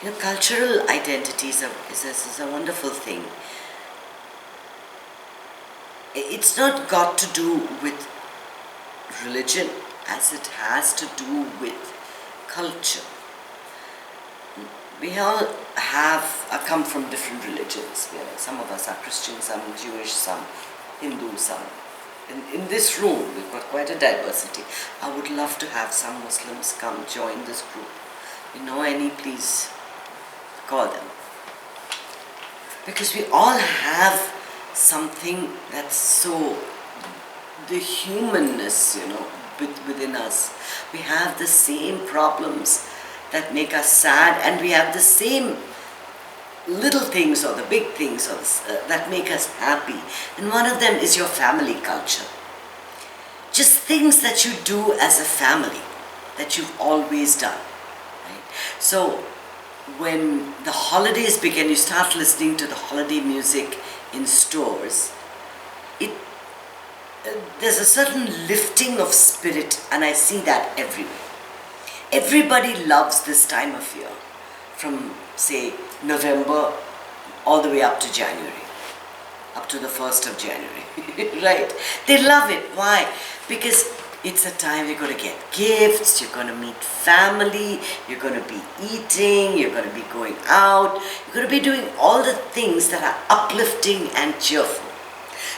Cultural identity is a wonderful thing. It's not got to do with religion as it has to do with culture. We all come from different religions. Some of us are Christian, some Jewish, some Hindu, some. In this room, we've got quite a diversity. I would love to have some Muslims come join this group. You know any, please call them. Because we all have something that's so, the humanness, within us. We have the same problems that make us sad, and we have the same little things or the big things that make us happy. And one of them is your family culture. Just things that you do as a family that you've always done. Right? So when the holidays begin, you start listening to the holiday music in stores. There's a certain lifting of spirit, and I see that everywhere. Everybody loves this time of year, from say November all the way up to January, up to the 1st of January, right? They love it. Why? Because it's a time you're going to get gifts, you're going to meet family, you're going to be eating, you're going to be going out, you're going to be doing all the things that are uplifting and cheerful.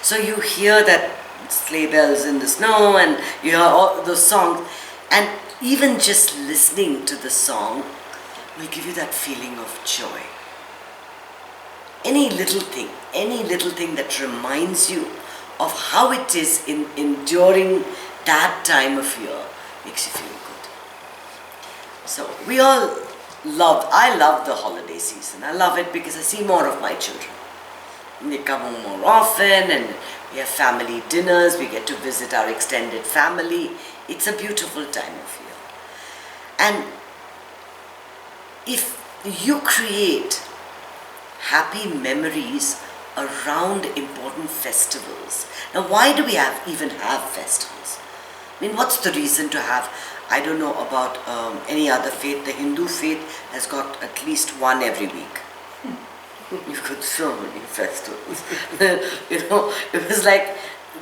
So you hear that sleigh bells in the snow, and you hear all those songs, and even just listening to the song will give you that feeling of joy. Any little thing that reminds you of how it is during that time of year makes you feel good. So I love the holiday season. I love it because I see more of my children. They come home more often, and we have family dinners, we get to visit our extended family. It's a beautiful time of year. And if you create happy memories around important festivals. Now, why do we even have festivals? I mean, what's the reason to have? I don't know about any other faith. The Hindu faith has got at least one every week. You've got so many festivals. It was like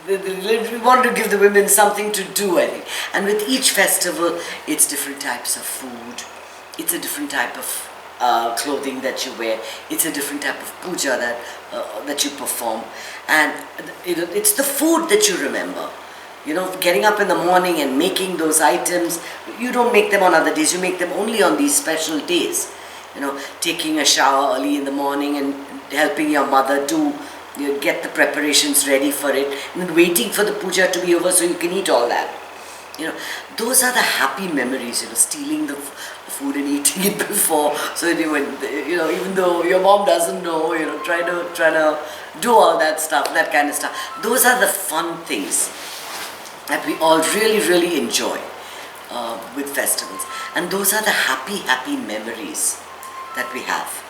we wanted to give the women something to do, I think. And with each festival, it's different types of food. It's a different type of clothing that you wear. It's a different type of puja that you perform. And it's the food that you remember. Getting up in the morning and making those items. You don't make them on other days. You make them only on these special days. Taking a shower early in the morning and helping your mother get the preparations ready for it, and then waiting for the puja to be over so you can eat all that. Those are the happy memories. Stealing the food and eating it before, so that even though your mom doesn't know, try to do all that stuff, that kind of stuff. Those are the fun things that we all really, really enjoy with festivals, and those are the happy memories that we have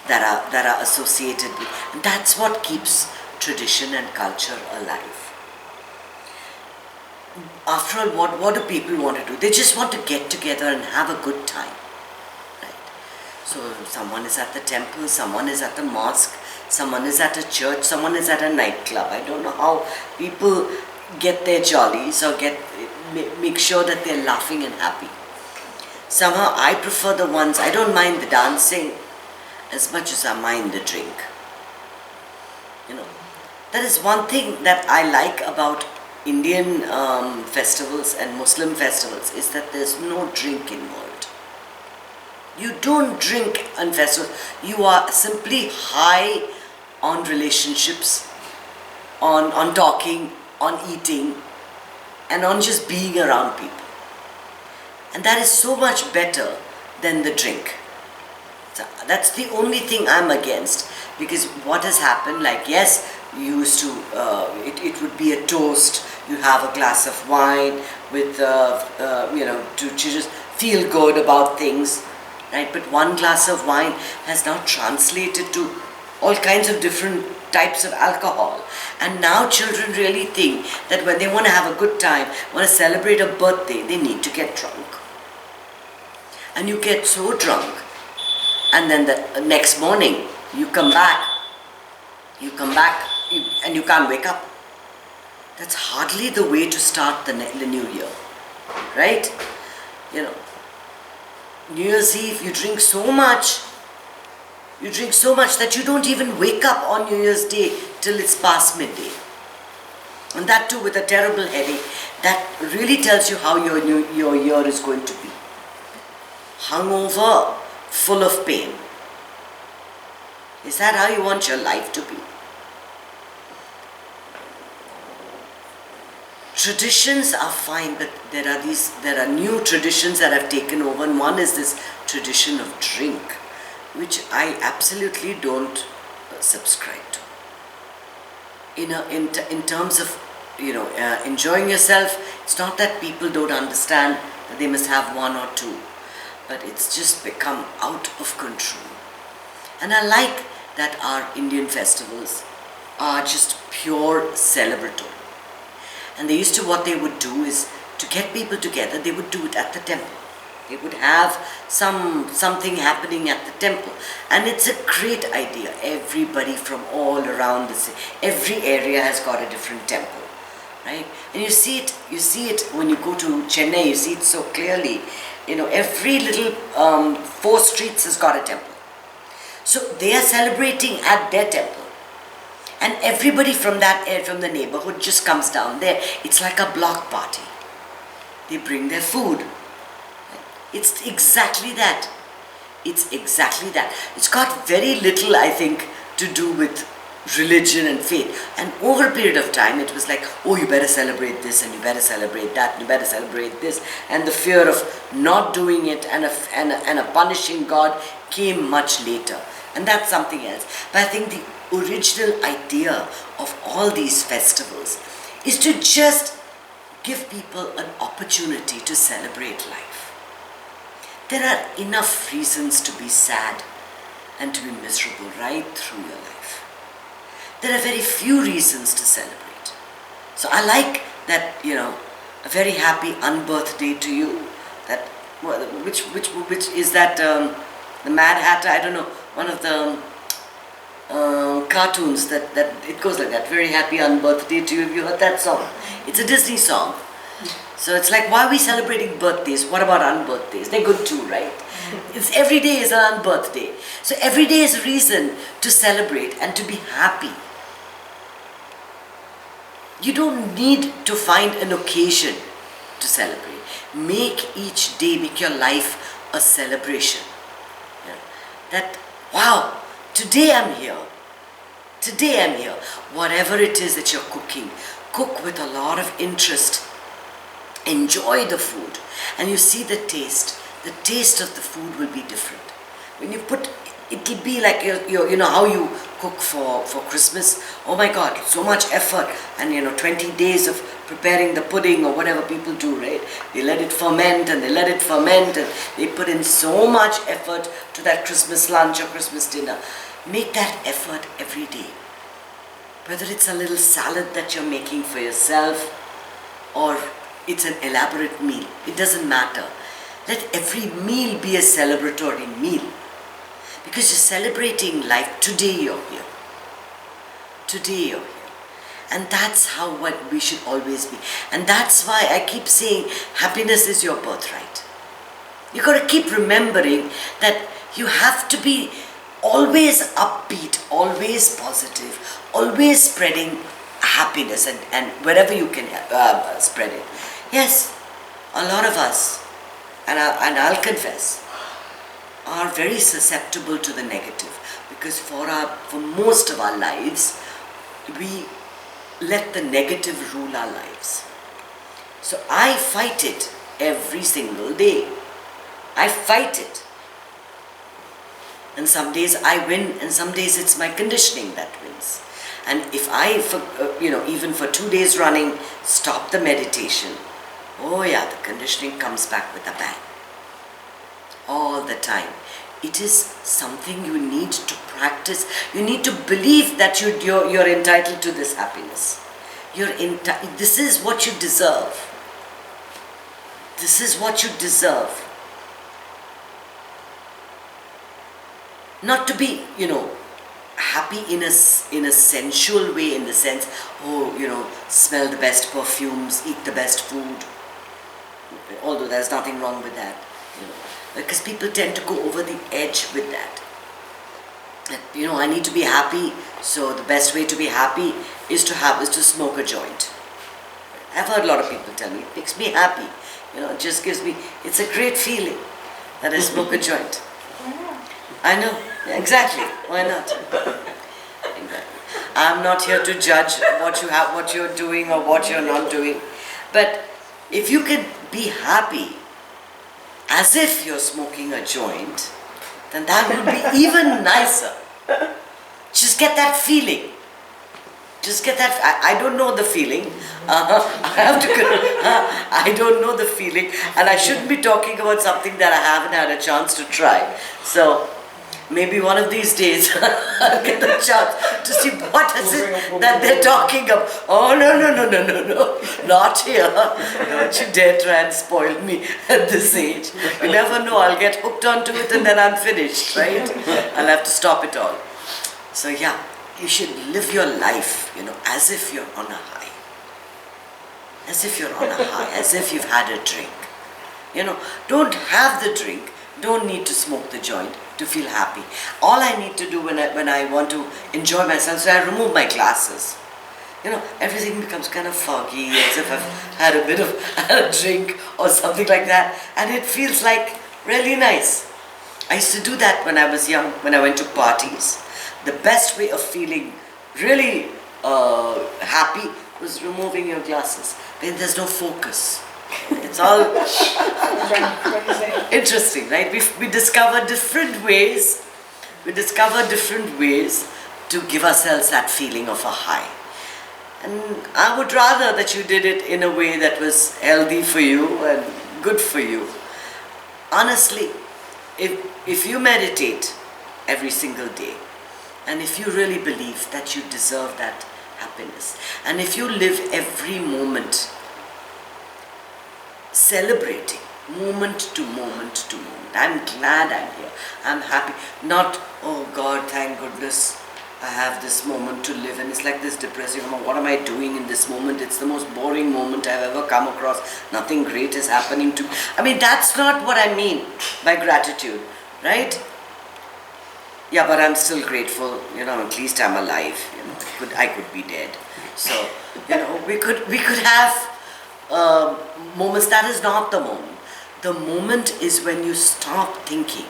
that are associated with. And that's what keeps tradition and culture alive. After all, what do people want to do? They just want to get together and have a good time, right? So someone is at the temple, someone is at the mosque, someone is at a church, someone is at a nightclub. I don't know how people get their jollies or make sure that they're laughing and happy. Somehow I prefer the ones, I don't mind the dancing as much as I mind the drink. That is one thing that I like about Indian festivals and Muslim festivals, is that there's no drink involved. You don't drink on festivals. You are simply high on relationships, on talking, on eating, and on just being around people. And that is so much better than the drink. So that's the only thing I'm against, because what has happened, like, yes, you used to, it would be a toast, you have a glass of wine with, to just feel good about things, right? But one glass of wine has now translated to all kinds of different types of alcohol. And now children really think that when they want to have a good time, want to celebrate a birthday, they need to get drunk. And you get so drunk and then the next morning you come back, and you can't wake up. That's hardly the way to start the new year, right? You know, New Year's Eve, you drink so much that you don't even wake up on New Year's Day till it's past midday. And that too with a terrible headache. That really tells you how your year is going to be. Hungover, full of pain. Is that how you want your life to be? Traditions are fine, but there are new traditions that have taken over, and one is this tradition of drink, which I absolutely don't subscribe to. In terms of enjoying yourself, it's not that people don't understand that they must have one or two, but it's just become out of control. And I like that our Indian festivals are just pure celebratory. And what they would do is, to get people together, they would do it at the temple. They would have something happening at the temple. And it's a great idea. Everybody from all around the city, every area has got a different temple, right? And you see it when you go to Chennai, you see it so clearly. Every little 4 streets has got a temple. So they are celebrating at their temple. And everybody from the neighborhood just comes down there. It's like a block party. They bring their food. It's exactly that. It's got very little, I think, to do with religion and faith. And over a period of time, it was like, oh, you better celebrate this, and you better celebrate that, and you better celebrate this. And the fear of not doing it and a punishing God came much later. And that's something else. But I think the original idea of all these festivals is to just give people an opportunity to celebrate life. There are enough reasons to be sad and to be miserable right through your life. There are very few reasons to celebrate. So I like that, a very happy unbirthday to you. That which is that the Mad Hatter? I don't know. One of the cartoons that it goes like that. Very happy unbirthday to you. Have you heard that song? It's a Disney song. So it's like, why are we celebrating birthdays? What about unbirthdays? They're good too, right? It's every day is an unbirthday. So every day is a reason to celebrate and to be happy. You don't need to find an occasion to celebrate. Make each day, make your life a celebration. Yeah. That, wow, today I'm here. Today I'm here. Whatever it is that you're cooking, cook with a lot of interest. Enjoy the food, and you see the taste. The taste of the food will be different. When you put, it'll be like how you cook for Christmas. Oh my God, so much effort, and 20 days of preparing the pudding or whatever people do, right? They let it ferment and they put in so much effort to that Christmas lunch or Christmas dinner. Make that effort every day. Whether it's a little salad that you're making for yourself or it's an elaborate meal, it doesn't matter. Let every meal be a celebratory meal. Because you're celebrating life. Today you're here. Today you're here. And that's what we should always be. And that's why I keep saying happiness is your birthright. You've got to keep remembering that you have to be always upbeat, always positive, always spreading happiness and wherever you can spread it. Yes, a lot of us, and I'll confess, are very susceptible to the negative, because for most of our lives, we let the negative rule our lives. So I fight it every single day. I fight it. And some days I win, and some days it's my conditioning that wins. And if I, even for 2 days running, stop the meditation, oh yeah, the conditioning comes back with a bang. All the time. It is something you need to practice. You need to believe that you're entitled to this happiness. This is what you deserve. This is what you deserve. Not to be, happy in a sensual way, in the sense, smell the best perfumes, eat the best food. Although there's nothing wrong with that, because people tend to go over the edge with that. I need to be happy, so the best way to be happy is to smoke a joint. I've heard a lot of people tell me, it makes me happy. It just gives me, it's a great feeling that I smoke a joint. I know, exactly. Why not? Exactly. I'm not here to judge what you're doing or what you're not doing. But if you can be happy as if you're smoking a joint, then that would be even nicer. Just get that feeling. Just get that. I don't know the feeling. I don't know the feeling, and I shouldn't be talking about something that I haven't had a chance to try. So maybe one of these days I'll get the chance to see what is it that they're talking about. Oh no, not here. Don't you dare try and spoil me at this age. You never know, I'll get hooked onto it and then I'm finished, right? I'll have to stop it all. So yeah, you should live your life, as if you're on a high. As if you're on a high, as if you've had a drink. Don't have the drink, don't need to smoke the joint to feel happy. All I need to do when I want to enjoy myself, so I remove my glasses. Everything becomes kind of foggy, as if I've had a bit of a drink or something like that, and it feels like really nice. I used to do that when I was young, when I went to parties. The best way of feeling really happy was removing your glasses. Then there's no focus. It's all interesting, right? We discover different ways. We discover different ways to give ourselves that feeling of a high. And I would rather that you did it in a way that was healthy for you and good for you. Honestly, if you meditate every single day, and if you really believe that you deserve that happiness, and if you live every moment celebrating, moment to moment to moment, I'm glad I'm here, I'm happy, not, oh God, thank goodness I have this moment to live, and it's like this depressing, what am I doing in this moment? It's the most boring moment I've ever come across, nothing great is happening to me. I mean, that's not what I mean by gratitude, right? Yeah, but I'm still grateful, at least I'm alive, I could be dead. So, we could have moments. That is not the moment. The moment is when you stop thinking,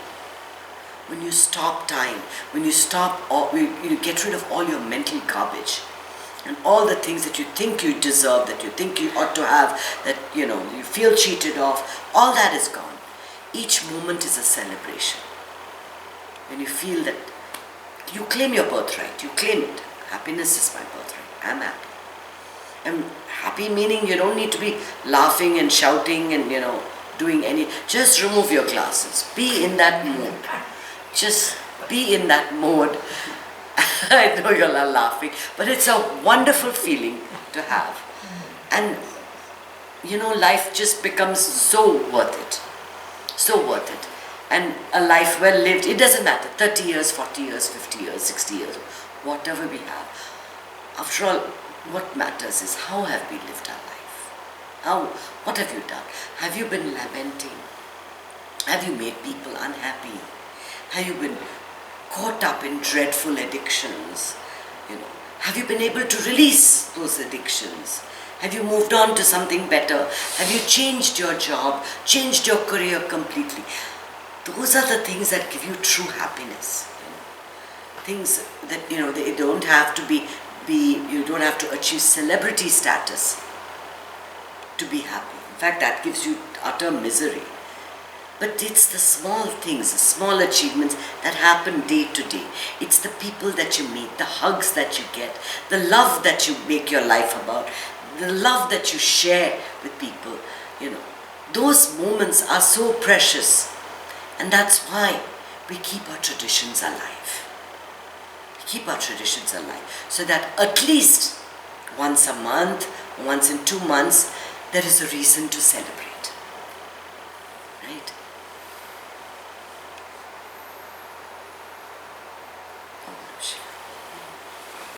when you stop time, when you stop, you get rid of all your mental garbage and all the things that you think you deserve, that you think you ought to have, that you feel cheated off, all that is gone. Each moment is a celebration. When you feel that you claim your birthright, you claim it. Happiness is my birthright. I'm happy. I'm happy meaning you don't need to be laughing and shouting and doing any. Just remove your glasses. Be in that mood. Just be in that mode. I know you're all laughing, but it's a wonderful feeling to have. And life just becomes so worth it. So worth it. And a life well lived, it doesn't matter, 30 years, 40 years, 50 years, 60 years, whatever we have. After all, what matters is how have we lived our life? What have you done? Have you been lamenting? Have you made people unhappy? Have you been caught up in dreadful addictions? Have you been able to release those addictions? Have you moved on to something better? Have you changed your job, changed your career completely? Those are the things that give you true happiness. Things that, they don't have to you don't have to achieve celebrity status to be happy. In fact, that gives you utter misery. But it's the small things, the small achievements that happen day to day. It's the people that you meet, the hugs that you get, the love that you make your life about, the love that you share with people. Those moments are so precious. And that's why we keep our traditions alive. We keep our traditions alive so that at least once a month, once in 2 months, there is a reason to celebrate. Right?